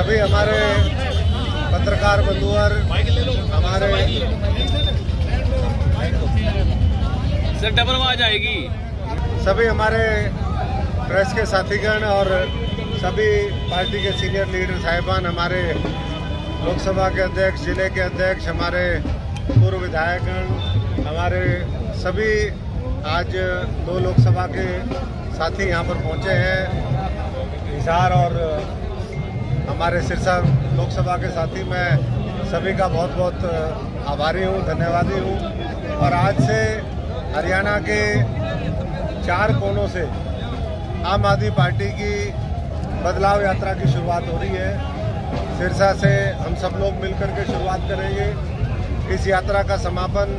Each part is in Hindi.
सभी हमारे पत्रकार बंधुवर, हमारे सर डबल आवाज आएगी, सभी हमारे प्रेस के साथीगण और सभी पार्टी के सीनियर लीडर साहिबान, हमारे लोकसभा के अध्यक्ष, जिले के अध्यक्ष, हमारे पूर्व विधायकगण, हमारे सभी आज 2 लोकसभा के साथी यहाँ पर पहुँचे हैं, हिसार और हमारे सिरसा लोकसभा के साथी। मैं सभी का बहुत बहुत आभारी हूँ, धन्यवादी हूँ। और आज से हरियाणा के 4 कोनों से आम आदमी पार्टी की बदलाव यात्रा की शुरुआत हो रही है। सिरसा से हम सब लोग मिलकर के शुरुआत करेंगे। इस यात्रा का समापन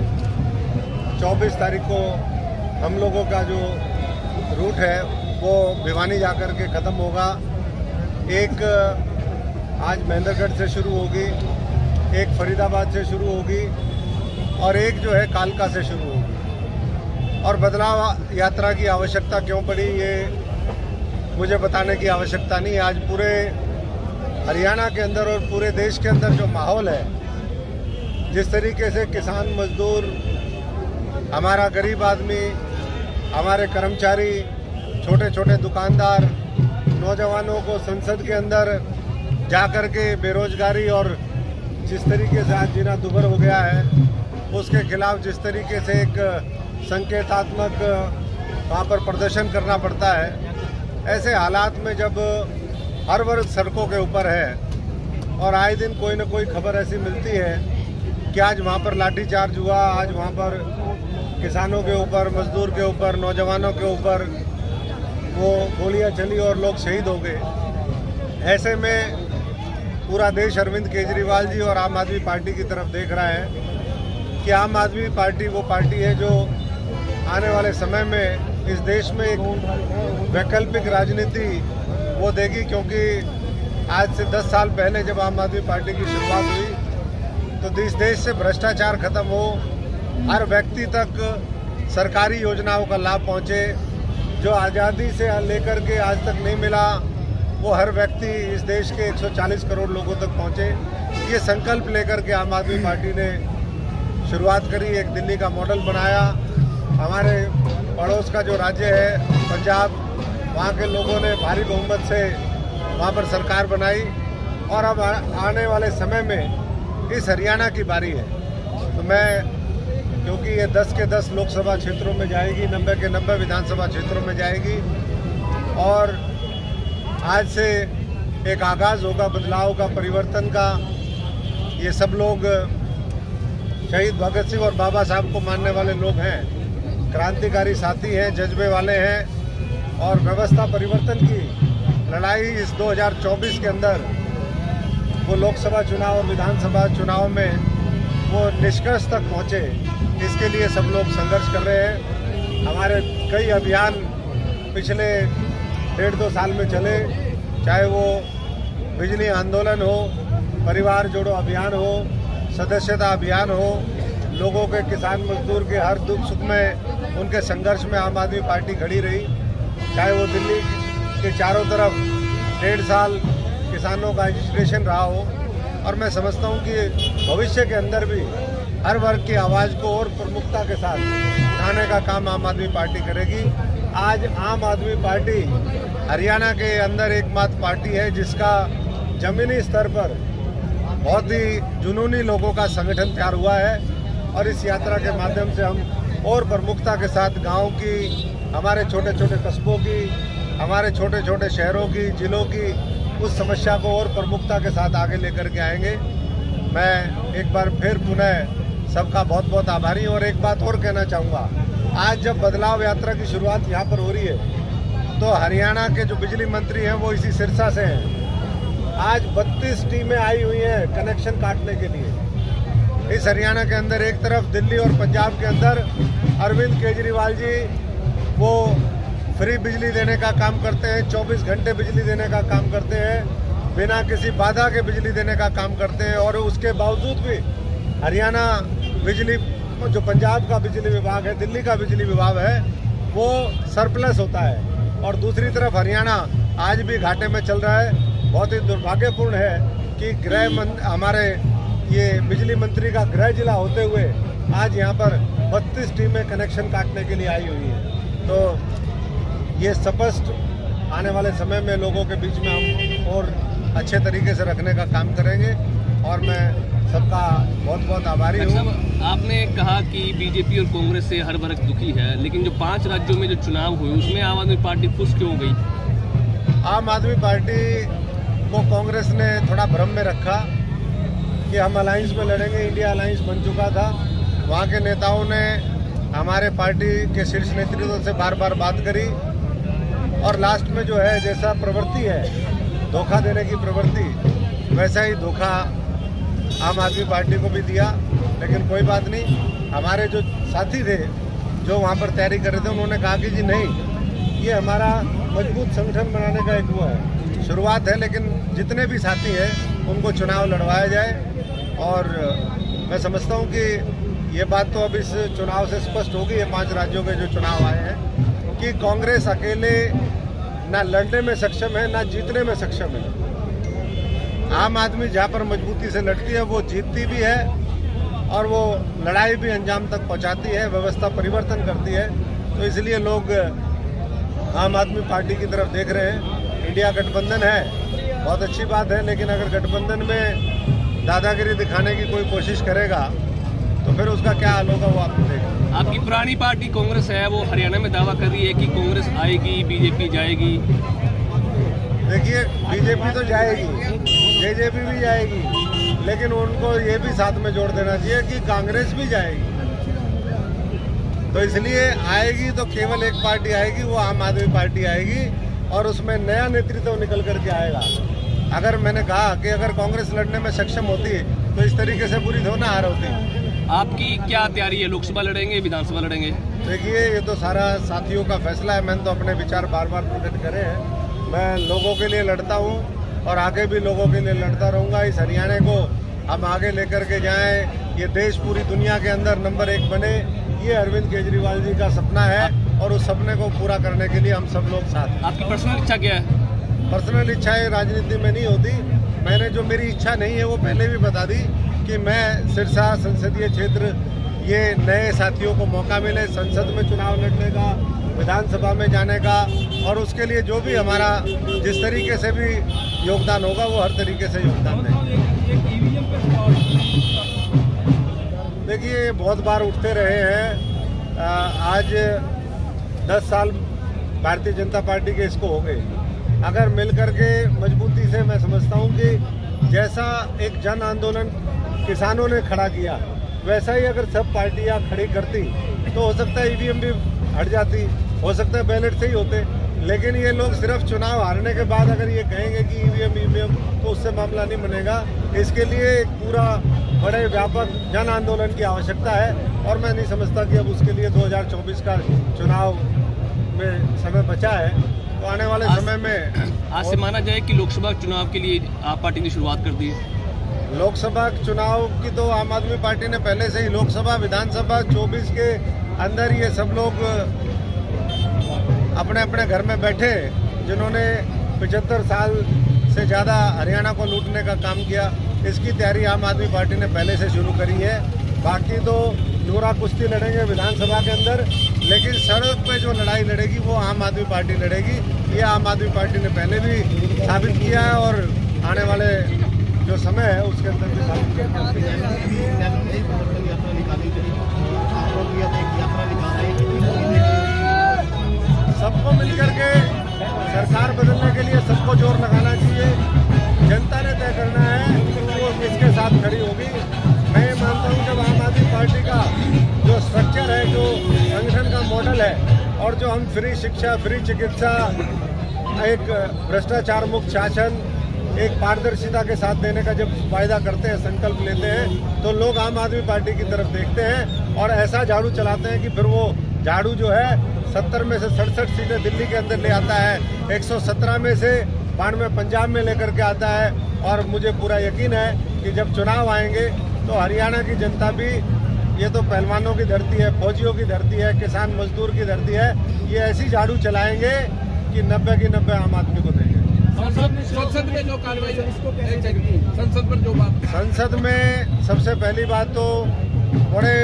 24 तारीख को हम लोगों का जो रूट है वो भिवानी जाकर के ख़त्म होगा। एक आज महेंद्रगढ़ से शुरू होगी, एक फरीदाबाद से शुरू होगी और एक जो है कालका से शुरू होगी। और बदलाव यात्रा की आवश्यकता क्यों पड़ी, ये मुझे बताने की आवश्यकता नहीं। आज पूरे हरियाणा के अंदर और पूरे देश के अंदर जो माहौल है, जिस तरीके से किसान, मजदूर, हमारा गरीब आदमी, हमारे कर्मचारी, छोटे छोटे दुकानदार, नौजवानों को संसद के अंदर जाकर के बेरोजगारी और जिस तरीके से आज जीना दुभर हो गया है, उसके खिलाफ जिस तरीके से एक संकेतात्मक वहाँ पर प्रदर्शन करना पड़ता है, ऐसे हालात में जब हर वर्ग सड़कों के ऊपर है और आए दिन कोई न कोई खबर ऐसी मिलती है कि आज वहाँ पर लाठीचार्ज हुआ, आज वहाँ पर किसानों के ऊपर, मजदूर के ऊपर, नौजवानों के ऊपर वो गोलियां चली और लोग शहीद हो गए। ऐसे में पूरा देश अरविंद केजरीवाल जी और आम आदमी पार्टी की तरफ देख रहा है कि आम आदमी पार्टी वो पार्टी है जो आने वाले समय में इस देश में एक वैकल्पिक राजनीति वो देगी। क्योंकि आज से 10 साल पहले जब आम आदमी पार्टी की शुरुआत हुई तो इस देश से भ्रष्टाचार खत्म हो, हर व्यक्ति तक सरकारी योजनाओं का लाभ पहुंचे, जो आज़ादी से लेकर के आज तक नहीं मिला वो हर व्यक्ति इस देश के 140 करोड़ लोगों तक पहुंचे। ये संकल्प लेकर के आम आदमी पार्टी ने शुरुआत करी, एक दिल्ली का मॉडल बनाया। हमारे पड़ोस का जो राज्य है पंजाब, वहाँ के लोगों ने भारी बहुमत से वहाँ पर सरकार बनाई और अब आने वाले समय में इस हरियाणा की बारी है। तो मैं, क्योंकि ये 10 के 10 लोकसभा क्षेत्रों में जाएगी, 90 के 90 विधानसभा क्षेत्रों में जाएगी और आज से एक आगाज़ होगा बदलाव का, परिवर्तन का। ये सब लोग शहीद भगत सिंह और बाबा साहब को मानने वाले लोग हैं, क्रांतिकारी साथी हैं, जज्बे वाले हैं और व्यवस्था परिवर्तन की लड़ाई इस 2024 के अंदर वो लोकसभा चुनाव और विधानसभा चुनाव में वो निष्कर्ष तक पहुँचे, इसके लिए सब लोग संघर्ष कर रहे हैं। हमारे कई अभियान पिछले 1.5-2 साल में चले, चाहे वो बिजली आंदोलन हो, परिवार जोड़ो अभियान हो, सदस्यता अभियान हो, लोगों के, किसान मजदूर के हर दुख सुख में उनके संघर्ष में आम आदमी पार्टी खड़ी रही। चाहे वो दिल्ली के चारों तरफ 1.5 साल किसानों का रजिस्ट्रेशन रहा हो। और मैं समझता हूँ कि भविष्य के अंदर भी हर वर्ग की आवाज़ को और प्रमुखता के साथ उठाने का काम आम आदमी पार्टी करेगी। आज आम आदमी पार्टी हरियाणा के अंदर एकमात्र पार्टी है जिसका जमीनी स्तर पर बहुत ही जुनूनी लोगों का संगठन तैयार हुआ है और इस यात्रा के माध्यम से हम और प्रमुखता के साथ गाँव की, हमारे छोटे छोटे कस्बों की, हमारे छोटे छोटे शहरों की, जिलों की उस समस्या को और प्रमुखता के साथ आगे लेकर के आएंगे। मैं एक बार फिर पुनः सबका बहुत बहुत आभारी हूँ। और एक बात और कहना चाहूँगा, आज जब बदलाव यात्रा की शुरुआत यहाँ पर हो रही है तो हरियाणा के जो बिजली मंत्री हैं वो इसी सिरसा से हैं। आज 32 टीमें आई हुई हैं कनेक्शन काटने के लिए। इस हरियाणा के अंदर एक तरफ दिल्ली और पंजाब के अंदर अरविंद केजरीवाल जी वो फ्री बिजली देने का काम करते हैं, 24 घंटे बिजली देने का काम करते हैं, बिना किसी बाधा के बिजली देने का काम करते हैं। और उसके बावजूद भी हरियाणा बिजली, जो पंजाब का बिजली विभाग है, दिल्ली का बिजली विभाग है, वो सरप्लस होता है। और दूसरी तरफ हरियाणा आज भी घाटे में चल रहा है। बहुत ही दुर्भाग्यपूर्ण है कि हमारे ये बिजली मंत्री का गृह जिला होते हुए आज यहाँ पर 32 टीमें कनेक्शन काटने के लिए आई हुई हैं। तो ये स्पष्ट आने वाले समय में लोगों के बीच में हम और अच्छे तरीके से रखने का काम करेंगे और मैं सबका बहुत बहुत आभारी हूँ। आपने कहा कि बीजेपी और कांग्रेस से हर वर्ग दुखी है, लेकिन जो 5 राज्यों में जो चुनाव हुए उसमें आम आदमी पार्टी खुश क्यों गई? आम आदमी पार्टी को कांग्रेस ने थोड़ा भ्रम में रखा कि हम अलायंस में लड़ेंगे। इंडिया अलायंस बन चुका था। वहाँ के नेताओं ने हमारे पार्टी के शीर्ष नेतृत्व से बार बार बात करी और लास्ट में जो है जैसा प्रवृत्ति है धोखा देने की प्रवृत्ति, वैसा ही धोखा आम आदमी पार्टी को भी दिया। लेकिन कोई बात नहीं, हमारे जो साथी थे जो वहाँ पर तैयारी कर रहे थे उन्होंने कहा कि जी नहीं, ये हमारा मजबूत संगठन बनाने का एक वो है, शुरुआत है, लेकिन जितने भी साथी हैं उनको चुनाव लड़वाया जाए। और मैं समझता हूँ कि ये बात तो अब इस चुनाव से स्पष्ट होगी, ये 5 राज्यों के जो चुनाव आए हैं, कि कांग्रेस अकेले ना लड़ने में सक्षम है ना जीतने में सक्षम है। आम आदमी जहाँ पर मजबूती से लड़ती है वो जीतती भी है और वो लड़ाई भी अंजाम तक पहुँचाती है, व्यवस्था परिवर्तन करती है। तो इसलिए लोग आम आदमी पार्टी की तरफ देख रहे हैं। इंडिया गठबंधन है, बहुत अच्छी बात है, लेकिन अगर गठबंधन में दादागिरी दिखाने की कोई कोशिश करेगा तो फिर उसका क्या हाल होगा वो आपको देखें। आपकी पुरानी पार्टी कांग्रेस है, वो हरियाणा में दावा कर रही है कि कांग्रेस आएगी, बीजेपी जाएगी। देखिए, बीजेपी तो जाएगी, जेजेपी भी जाएगी, लेकिन उनको ये भी साथ में जोड़ देना चाहिए कि कांग्रेस भी जाएगी। तो इसलिए आएगी तो केवल एक पार्टी आएगी, वो आम आदमी पार्टी आएगी और उसमें नया नेतृत्व निकल करके आएगा। अगर मैंने कहा कि अगर कांग्रेस लड़ने में सक्षम होती तो इस तरीके से पूरी थोड़ा हार होती। आपकी क्या तैयारी है? लोकसभा लड़ेंगे, विधानसभा लड़ेंगे? देखिए, ये तो सारा साथियों का फैसला है। मैंने तो अपने विचार बार बार प्रकट करे हैं। मैं लोगों के लिए लड़ता हूँ और आगे भी लोगों के लिए लड़ता रहूँगा। इस हरियाणा को हम आगे लेकर के जाएं, ये देश पूरी दुनिया के अंदर नंबर 1 बने, ये अरविंद केजरीवाल जी का सपना है और उस सपने को पूरा करने के लिए हम सब लोग साथ हैं। आपकी पर्सनल इच्छा क्या है? पर्सनल इच्छाएं राजनीति में नहीं होती। मैंने जो मेरी इच्छा नहीं है वो पहले भी बता दी कि मैं सिरसा संसदीय क्षेत्र, ये नए साथियों को मौका मिले संसद में चुनाव लड़ने का, विधानसभा में जाने का, और उसके लिए जो भी हमारा जिस तरीके से भी योगदान होगा वो हर तरीके से योगदान देंगे। देखिए, बहुत बार उठते रहे हैं। आज 10 साल भारतीय जनता पार्टी के इसको हो गए। अगर मिलकर के मजबूती से, मैं समझता हूँ कि जैसा एक जन आंदोलन किसानों ने खड़ा किया वैसा ही अगर सब पार्टियां खड़ी करती तो हो सकता है ईवीएम भी हट जाती, हो सकता है बैलेट से ही होते। लेकिन ये लोग सिर्फ चुनाव हारने के बाद अगर ये कहेंगे कि ईवीएम तो उससे मामला नहीं बनेगा। इसके लिए एक पूरा बड़े व्यापक जन आंदोलन की आवश्यकता है और मैं नहीं समझता कि अब उसके लिए 2024 का चुनाव में समय बचा है। तो आने वाले समय में आज से माना जाए कि लोकसभा चुनाव के लिए आप पार्टी ने शुरुआत कर दी है। लोकसभा चुनाव की तो आम आदमी पार्टी ने पहले से ही, लोकसभा विधानसभा 24 के अंदर ये सब लोग अपने अपने घर में बैठे, जिन्होंने 75 साल से ज़्यादा हरियाणा को लूटने का काम किया, इसकी तैयारी आम आदमी पार्टी ने पहले से शुरू करी है। बाकी तो नूरा कुश्ती लड़ेंगे विधानसभा के अंदर, लेकिन सड़क पे जो लड़ाई लड़ेगी वो आम आदमी पार्टी लड़ेगी। ये आम आदमी पार्टी ने पहले भी साबित किया है और आने वाले जो समय है उसके अंदर भी साबित किया। सबको मिलकर के सरकार बदलने के लिए सबको जोर लगाना चाहिए। जनता ने तय करना है कि वो किसके साथ खड़ी होगी। मैं ये मानता हूँ जब आम आदमी पार्टी का जो स्ट्रक्चर है, जो संगठन का मॉडल है और जो हम फ्री शिक्षा, फ्री चिकित्सा, एक भ्रष्टाचार मुक्त शासन, एक पारदर्शिता के साथ देने का जब वायदा करते हैं, संकल्प लेते हैं, तो लोग आम आदमी पार्टी की तरफ देखते हैं और ऐसा झाड़ू चलाते हैं कि फिर वो झाड़ू जो है 70 में से 67 सीटें दिल्ली के अंदर ले आता है, 117 में से 92 पंजाब में लेकर के आता है। और मुझे पूरा यकीन है कि जब चुनाव आएंगे तो हरियाणा की जनता भी, ये तो पहलवानों की धरती है, फौजियों की धरती है, किसान मजदूर की धरती है, ये ऐसी झाड़ू चलाएंगे कि 90 की 90 आम आदमी को देंगे। संसद में जो कार्रवाई संसद पर जो बात, संसद में सबसे पहली बात तो बड़े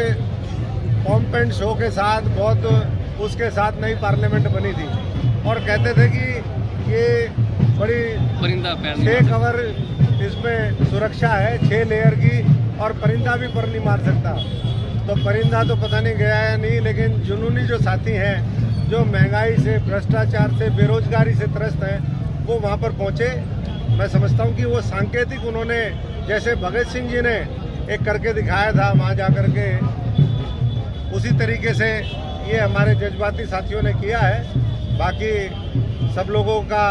पॉम्प एंड शो के साथ बहुत उसके साथ नई पार्लियामेंट बनी थी और कहते थे कि ये बड़ी परिंदा 6 कवर इसमें सुरक्षा है 6 लेयर की और परिंदा भी पर नहीं मार सकता। तो परिंदा तो पता नहीं गया है नहीं, लेकिन जुनूनी जो साथी हैं जो महंगाई से, भ्रष्टाचार से, बेरोजगारी से त्रस्त हैं वो वहाँ पर पहुँचे। मैं समझता हूँ कि वो सांकेतिक उन्होंने, जैसे भगत सिंह जी ने एक करके दिखाया था वहाँ जा कर के, उसी तरीके से ये हमारे जज्बाती साथियों ने किया है। बाकी सब लोगों का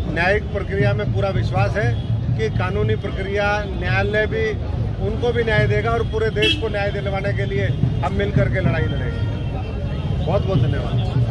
न्यायिक प्रक्रिया में पूरा विश्वास है कि कानूनी प्रक्रिया, न्यायालय भी उनको भी न्याय देगा और पूरे देश को न्याय दिलवाने के लिए हम मिलकर के लड़ाई लड़ेंगे। बहुत बहुत धन्यवाद।